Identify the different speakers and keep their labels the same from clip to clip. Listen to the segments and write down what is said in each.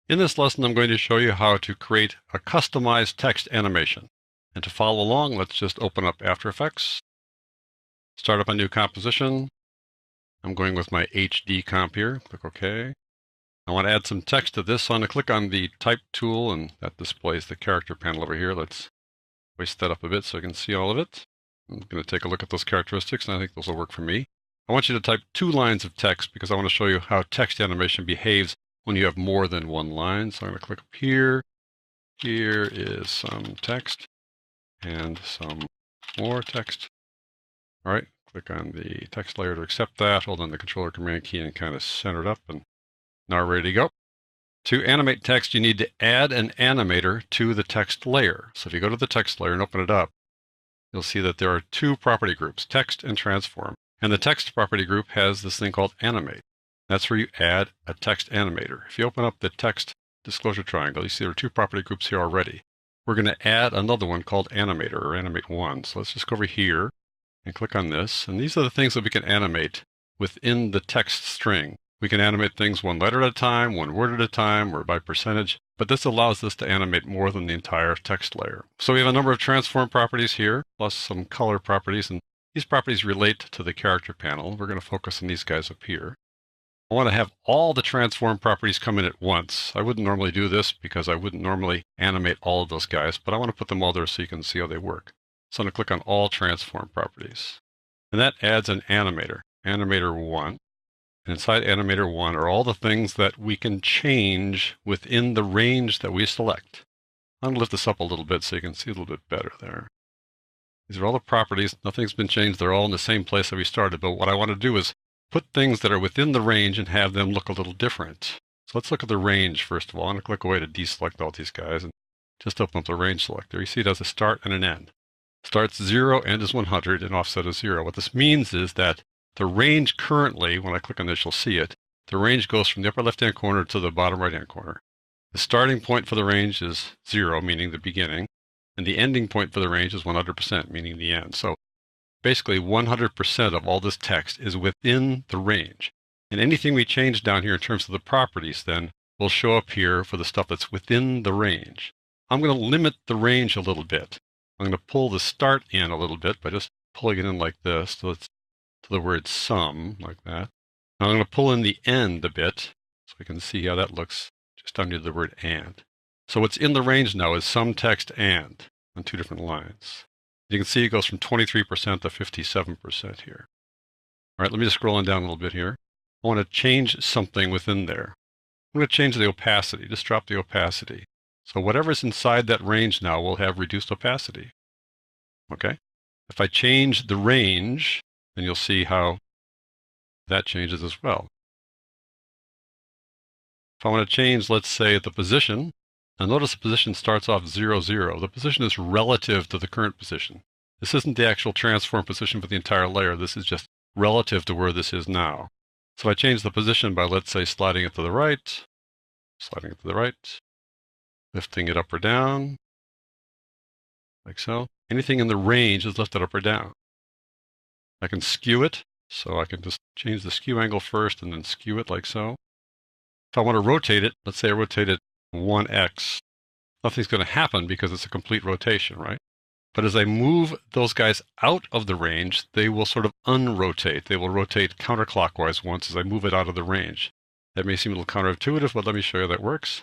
Speaker 1: In this lesson, I'm going to show you how to create a customized text animation. And to follow along, let's just open up After Effects, start up a new composition. I'm going with my HD comp here. Click OK. I want to add some text to this, so I'm going to click on the Type tool, and that displays the character panel over here. Let's hoist that up a bit so I can see all of it. I'm going to take a look at those characteristics, and I think those will work for me. I want you to type 2 lines of text because I want to show you how text animation behaves when you have more than 1 line. So I'm going to click up here. Here is some text and some more text. All right, click on the text layer to accept that. Hold on the controller command key and kind of center it up, and now we're ready to go. To animate text, you need to add an animator to the text layer. So if you go to the text layer and open it up, you'll see that there are 2 property groups, text and transform. And the text property group has this thing called animate. That's where you add a text animator. If you open up the text disclosure triangle, you see there are 2 property groups here already. We're going to add another one called animator, or animate 1. So let's just go over here and click on this. And these are the things that we can animate within the text string. We can animate things 1 letter at a time, 1 word at a time, or by percentage. But this allows us to animate more than the entire text layer. So we have a number of transform properties here, plus some color properties. And these properties relate to the character panel. We're going to focus on these guys up here. I want to have all the transform properties come in at once. I wouldn't normally do this because I wouldn't normally animate all of those guys, but I want to put them all there so you can see how they work. So I'm going to click on all transform properties. And that adds an animator, animator 1. And inside animator 1 are all the things that we can change within the range that we select. I'm going to lift this up a little bit so you can see a little bit better there. These are all the properties. Nothing's been changed. They're all in the same place that we started. But what I want to do is put things that are within the range and have them look a little different. So let's look at the range first of all. I'm going to click away to deselect all these guys and just open up the range selector. You see it has a start and an end. Starts 0, end is 100, and offset is 0. What this means is that the range currently, when I click on this, you'll see it, the range goes from the upper left-hand corner to the bottom right-hand corner. The starting point for the range is 0, meaning the beginning, and the ending point for the range is 100%, meaning the end. So basically 100% of all this text is within the range. And anything we change down here in terms of the properties then will show up here for the stuff that's within the range. I'm going to limit the range a little bit. I'm going to pull the start in a little bit by just pulling it in like this to the word sum, like that. Now I'm going to pull in the end a bit so we can see how that looks just under the word and. So what's in the range now is some text and on 2 different lines. You can see it goes from 23% to 57% here. All right, let me just scroll on down a little bit here. I want to change something within there. I'm going to change the opacity, just drop the opacity. So whatever's inside that range now will have reduced opacity. Okay? If I change the range, then you'll see how that changes as well. If I want to change, let's say, the position, now notice the position starts off 0, 0. The position is relative to the current position. This isn't the actual transform position for the entire layer. This is just relative to where this is now. So I change the position by, let's say, sliding it to the right, lifting it up or down, like so. Anything in the range is lifted up or down. I can skew it, so I can just change the skew angle first and then skew it like so. If I want to rotate it, let's say I rotate it 1x, nothing's going to happen because it's a complete rotation, right? But as I move those guys out of the range, they will sort of unrotate. They will rotate counterclockwise once as I move it out of the range. That may seem a little counterintuitive, but let me show you how that works.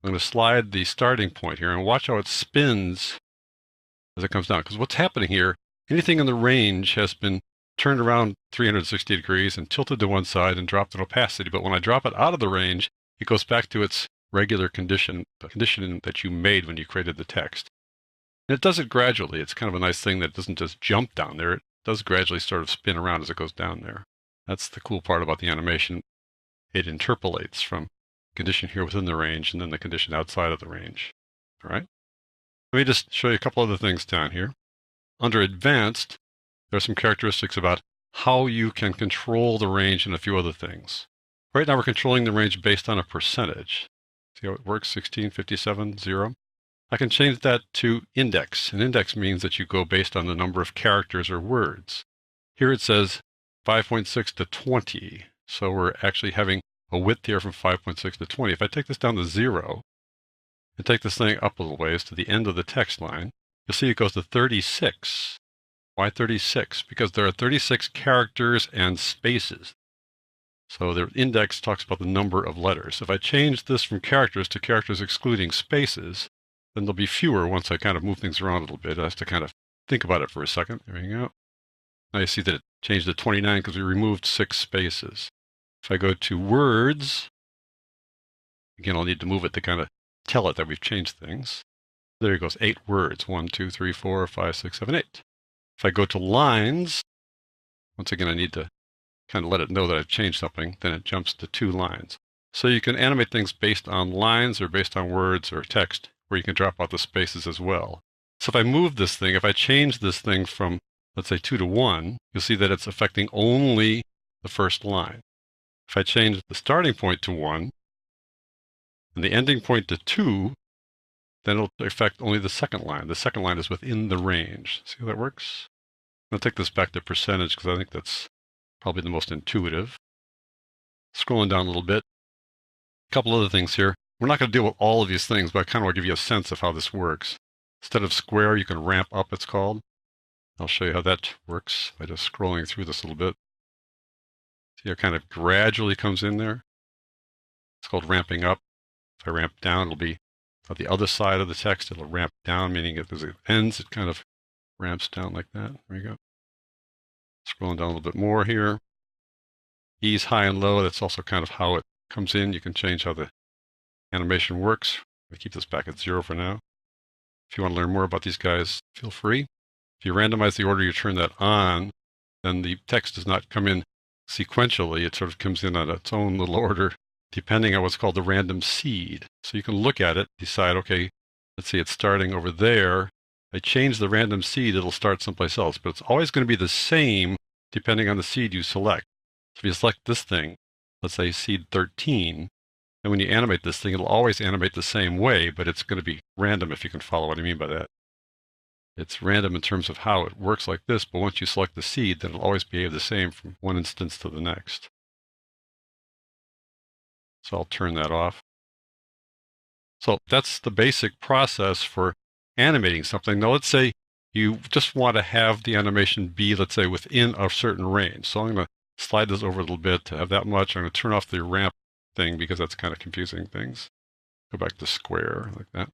Speaker 1: I'm going to slide the starting point here and watch how it spins as it comes down. Because what's happening here, anything in the range has been turned around 360 degrees and tilted to one side and dropped in opacity. But when I drop it out of the range, it goes back to its regular condition, the condition that you made when you created the text. And it does it gradually. It's kind of a nice thing that it doesn't just jump down there. It does gradually sort of spin around as it goes down there. That's the cool part about the animation. It interpolates from condition here within the range and then the condition outside of the range. All right? Let me just show you a couple other things down here. Under Advanced, there are some characteristics about how you can control the range and a few other things. Right now we're controlling the range based on a percentage. See how it works? 16, 57, 0. I can change that to index. An index means that you go based on the number of characters or words. Here it says 5.6 to 20. So we're actually having a width here from 5.6 to 20. If I take this down to 0 and take this thing up a little ways to the end of the text line, you'll see it goes to 36. Why 36? Because there are 36 characters and spaces. So the index talks about the number of letters. If I change this from characters to characters excluding spaces, then there'll be fewer once I kind of move things around a little bit. I have to kind of think about it for a second. There we go. Now you see that it changed to 29 because we removed 6 spaces. If I go to words, again, I'll need to move it to kind of tell it that we've changed things. There it goes, 8 words. 1, 2, 3, 4, 5, 6, 7, 8. If I go to lines, once again, I need to kind of let it know that I've changed something, then it jumps to 2 lines. So you can animate things based on lines or based on words or text, where you can drop out the spaces as well. So if I move this thing, if I change this thing from, let's say, 2 to 1, you'll see that it's affecting only the first line. If I change the starting point to 1 and the ending point to 2, then it'll affect only the second line. The second line is within the range. See how that works? I'll take this back to percentage because I think that's probably the most intuitive. Scrolling down a little bit. A couple other things here. We're not going to deal with all of these things, but I kind of want to give you a sense of how this works. Instead of square, you can ramp up, it's called. I'll show you how that works by just scrolling through this a little bit. See how it kind of gradually comes in there? It's called ramping up. If I ramp down, it'll be on the other side of the text. It'll ramp down, meaning as it ends, it kind of ramps down like that. There we go. Scrolling down a little bit more here. Ease high and low, that's also kind of how it comes in. You can change how the animation works. We keep this back at 0 for now. If you want to learn more about these guys, feel free. If you randomize the order you turn that on, then the text does not come in sequentially. It sort of comes in on its own little order, depending on what's called the random seed. So you can look at it, decide, okay, let's see, it's starting over there. I change the random seed, it'll start someplace else, but it's always going to be the same depending on the seed you select. So if you select this thing, let's say seed 13, and when you animate this thing, it'll always animate the same way, but it's going to be random if you can follow what I mean by that. It's random in terms of how it works like this, but once you select the seed, then it'll always behave the same from one instance to the next. So I'll turn that off. So that's the basic process for animating something. Now let's say you just want to have the animation be, let's say, within a certain range. So I'm going to slide this over a little bit to have that much. I'm going to turn off the ramp thing because that's kind of confusing things. Go back to square like that.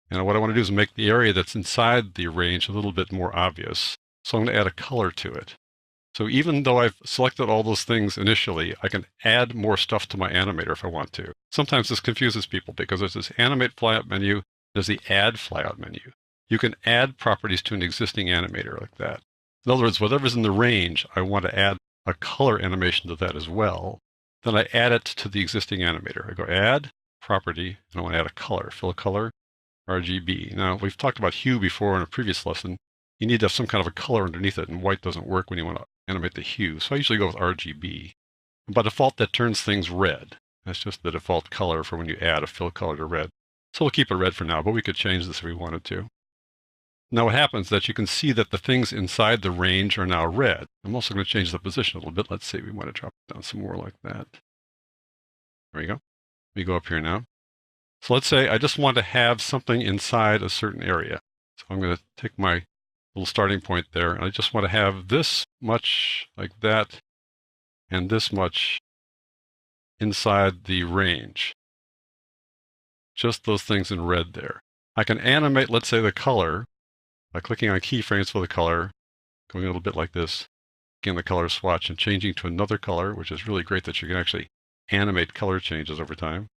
Speaker 1: And what I want to do is make the area that's inside the range a little bit more obvious. So I'm going to add a color to it. So even though I've selected all those things initially, I can add more stuff to my animator if I want to. Sometimes this confuses people because there's this animate flyout menu, there's the add flyout menu. You can add properties to an existing animator like that. In other words, whatever's in the range, I want to add a color animation to that as well. Then I add it to the existing animator. I go add, property, and I want to add a color, fill color, RGB. Now, we've talked about hue before in a previous lesson. You need to have some kind of a color underneath it, and white doesn't work when you want to animate the hue. So I usually go with RGB. And by default, that turns things red. That's just the default color for when you add a fill color to red. So we'll keep it red for now, but we could change this if we wanted to. Now what happens is that you can see that the things inside the range are now red. I'm also going to change the position a little bit. Let's see, we want to drop it down some more like that. There we go. We go up here now. So let's say I just want to have something inside a certain area. So I'm going to take my little starting point there, and I just want to have this much like that and this much inside the range. Just those things in red there. I can animate, let's say, the color by clicking on keyframes for the color, going a little bit like this, again the color swatch and changing to another color, which is really great that you can actually animate color changes over time.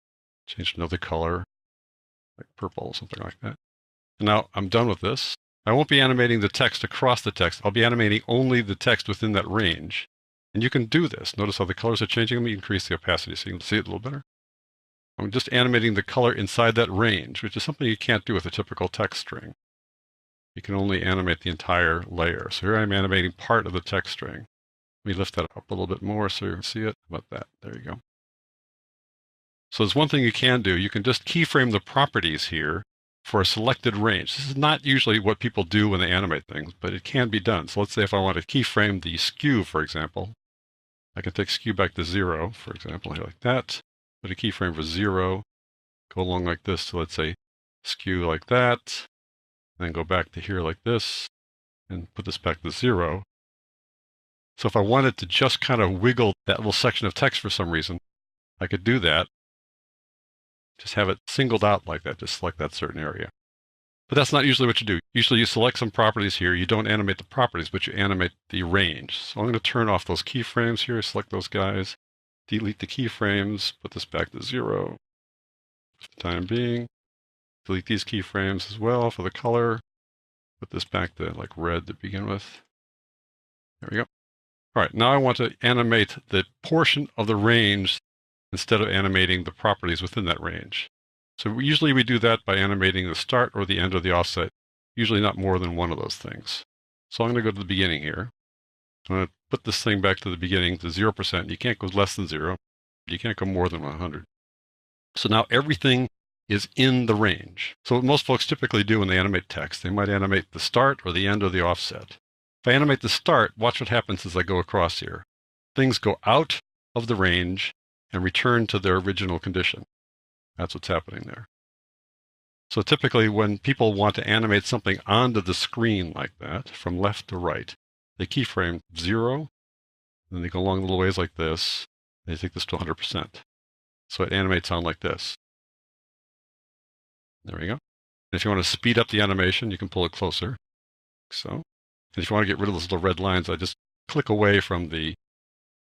Speaker 1: Change to another color, like purple or something like that. And now I'm done with this. I won't be animating the text across the text. I'll be animating only the text within that range. And you can do this. Notice how the colors are changing. Let me increase the opacity so you can see it a little better. I'm just animating the color inside that range, which is something you can't do with a typical text string. You can only animate the entire layer. So here I'm animating part of the text string. Let me lift that up a little bit more so you can see it. How about that? There you go. So there's one thing you can do. You can just keyframe the properties here for a selected range. This is not usually what people do when they animate things, but it can be done. So let's say if I want to keyframe the skew, for example, I can take skew back to 0, for example, here like that. Put a keyframe for 0. Go along like this. So let's say skew like that. Then go back to here like this. And put this back to 0. So if I wanted to just kind of wiggle that little section of text for some reason, I could do that. Just have it singled out like that. Just select that certain area. But that's not usually what you do. Usually you select some properties here. You don't animate the properties, but you animate the range. So I'm going to turn off those keyframes here. Select those guys. Delete the keyframes. Put this back to 0 for the time being. Delete these keyframes as well for the color. Put this back to like red to begin with. There we go. All right, now I want to animate the portion of the range instead of animating the properties within that range. So usually we do that by animating the start or the end of the offset, usually not more than one of those things. So I'm going to go to the beginning here. I'm going to put this thing back to the beginning to 0%. You can't go less than 0. You can't go more than 100. So now everything is in the range. So what most folks typically do when they animate text, they might animate the start or the end of the offset. If I animate the start, watch what happens as I go across here. Things go out of the range and return to their original condition. That's what's happening there. So typically when people want to animate something onto the screen like that, from left to right, they keyframe 0, then they go along a little ways like this, they take this to 100%. So it animates on like this. There we go. And if you want to speed up the animation, you can pull it closer, like so. And if you want to get rid of those little red lines, I just click away from the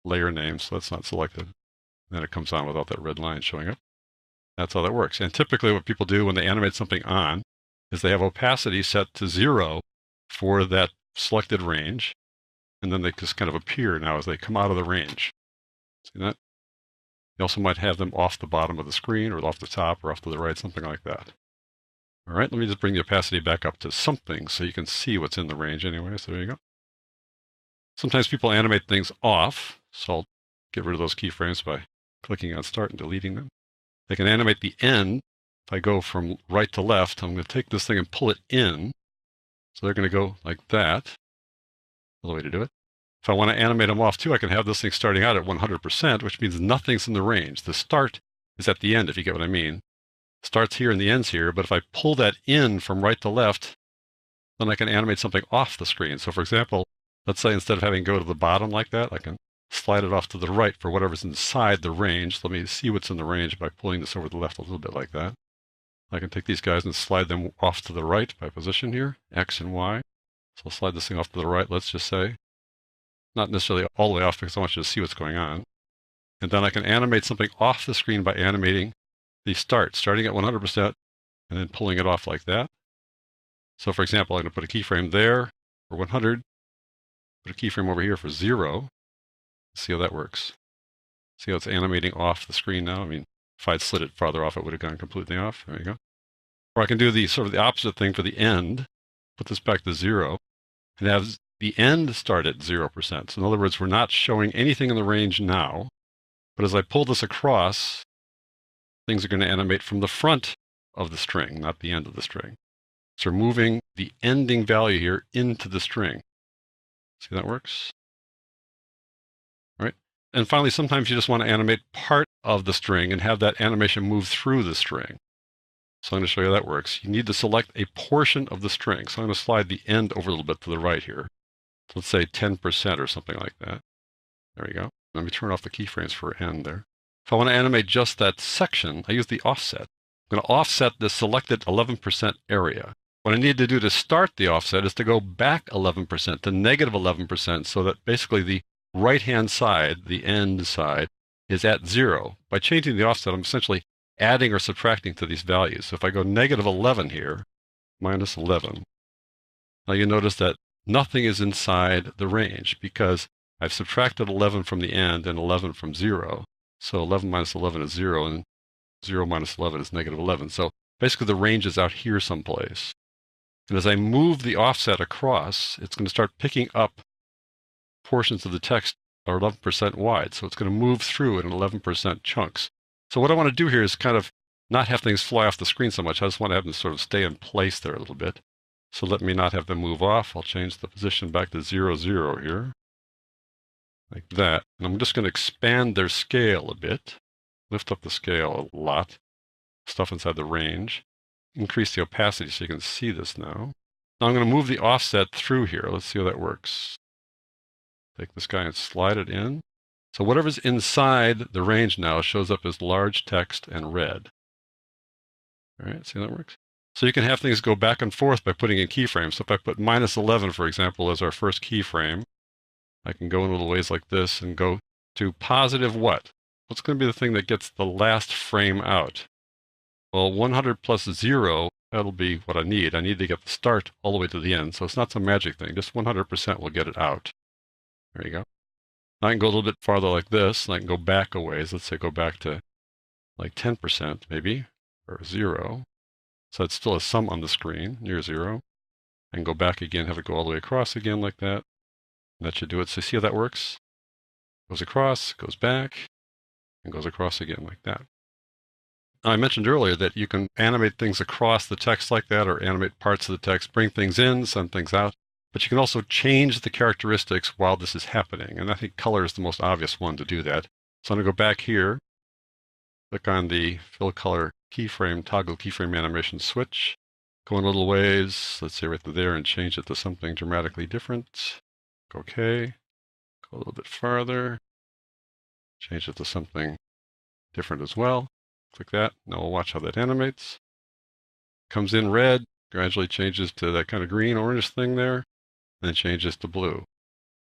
Speaker 1: layer name, so that's not selected. Then it comes on without that red line showing up. That's how that works. And typically what people do when they animate something on is they have opacity set to 0 for that selected range. And then they just kind of appear now as they come out of the range. See that? You also might have them off the bottom of the screen or off the top or off to the right, something like that. All right, let me just bring the opacity back up to something so you can see what's in the range anyway. So there you go. Sometimes people animate things off. So I'll get rid of those keyframes by clicking on start and deleting them. They can animate the end. If I go from right to left, I'm going to take this thing and pull it in. So they're going to go like that. Another way to do it. If I want to animate them off too, I can have this thing starting out at 100%, which means nothing's in the range. The start is at the end, if you get what I mean. Starts here and the end's here, but if I pull that in from right to left, then I can animate something off the screen. So for example, let's say instead of having to go to the bottom like that, I can slide it off to the right for whatever's inside the range. Let me see what's in the range by pulling this over to the left a little bit like that. I can take these guys and slide them off to the right by position here, X and Y. So I'll slide this thing off to the right, let's just say. Not necessarily all the way off because I want you to see what's going on. And then I can animate something off the screen by animating the start, starting at 100% and then pulling it off like that. So for example, I'm going to put a keyframe there for 100, put a keyframe over here for 0. See how that works. See how it's animating off the screen now? I mean, if I'd slid it farther off, it would have gone completely off. There you go. Or I can do the sort of the opposite thing for the end. Put this back to 0 and have the end start at 0%. So in other words, we're not showing anything in the range now, but as I pull this across, things are going to animate from the front of the string, not the end of the string. So we're moving the ending value here into the string. See how that works? All right. And finally, sometimes you just want to animate part of the string and have that animation move through the string. So I'm going to show you how that works. You need to select a portion of the string. So I'm going to slide the end over a little bit to the right here. So let's say 10% or something like that. There we go. Let me turn off the keyframes for end there. If I want to animate just that section, I use the offset. I'm going to offset the selected 11% area. What I need to do to start the offset is to go back 11% to negative 11% so that basically the right-hand side, the end side, is at 0. By changing the offset, I'm essentially adding or subtracting to these values. So if I go negative 11 here, minus 11, now you notice that nothing is inside the range because I've subtracted 11 from the end and 11 from 0. So 11 minus 11 is 0, and 0 minus 11 is negative 11. So basically the range is out here someplace. And as I move the offset across, it's going to start picking up portions of the text that are 11% wide. So it's going to move through in 11% chunks. So what I want to do here is kind of not have things fly off the screen so much. I just want to have them sort of stay in place there a little bit. So let me not have them move off. I'll change the position back to 0, 0 here. like that. And I'm just going to expand their scale a bit, lift up the scale a lot, stuff inside the range, increase the opacity so you can see this now. Now I'm going to move the offset through here. Let's see how that works. Take this guy and slide it in. So whatever's inside the range now shows up as large text and red. All right, see how that works? So you can have things go back and forth by putting in keyframes. So if I put -11, for example, as our first keyframe, I can go in little ways like this and go to positive what? What's going to be the thing that gets the last frame out? Well, 100 plus 0, that'll be what I need. I need to get the start all the way to the end. So it's not some magic thing. Just 100% will get it out. There you go. I can go a little bit farther like this, and I can go back a ways. Let's say go back to like 10% maybe, or 0. So it's still a sum on the screen, near 0. And go back again, have it go all the way across again like that. And that should do it. So see how that works? Goes across, goes back, and goes across again like that. Now, I mentioned earlier that you can animate things across the text like that, or animate parts of the text, bring things in, send things out. But you can also change the characteristics while this is happening. And I think color is the most obvious one to do that. So I'm going to go back here, click on the fill color keyframe, toggle keyframe animation switch, go in a little ways, let's say right there, and change it to something dramatically different. OK, go a little bit farther, change it to something different as well. Click that. Now we'll watch how that animates. Comes in red, gradually changes to that kind of green, orange thing there, and then changes to blue.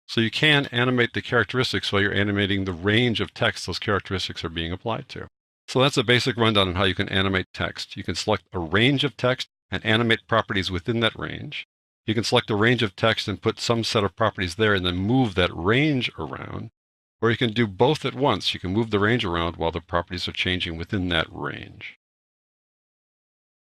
Speaker 1: So you can animate the characteristics while you're animating the range of text those characteristics are being applied to. So that's a basic rundown on how you can animate text. You can select a range of text and animate properties within that range. You can select a range of text and put some set of properties there and then move that range around. Or you can do both at once. You can move the range around while the properties are changing within that range.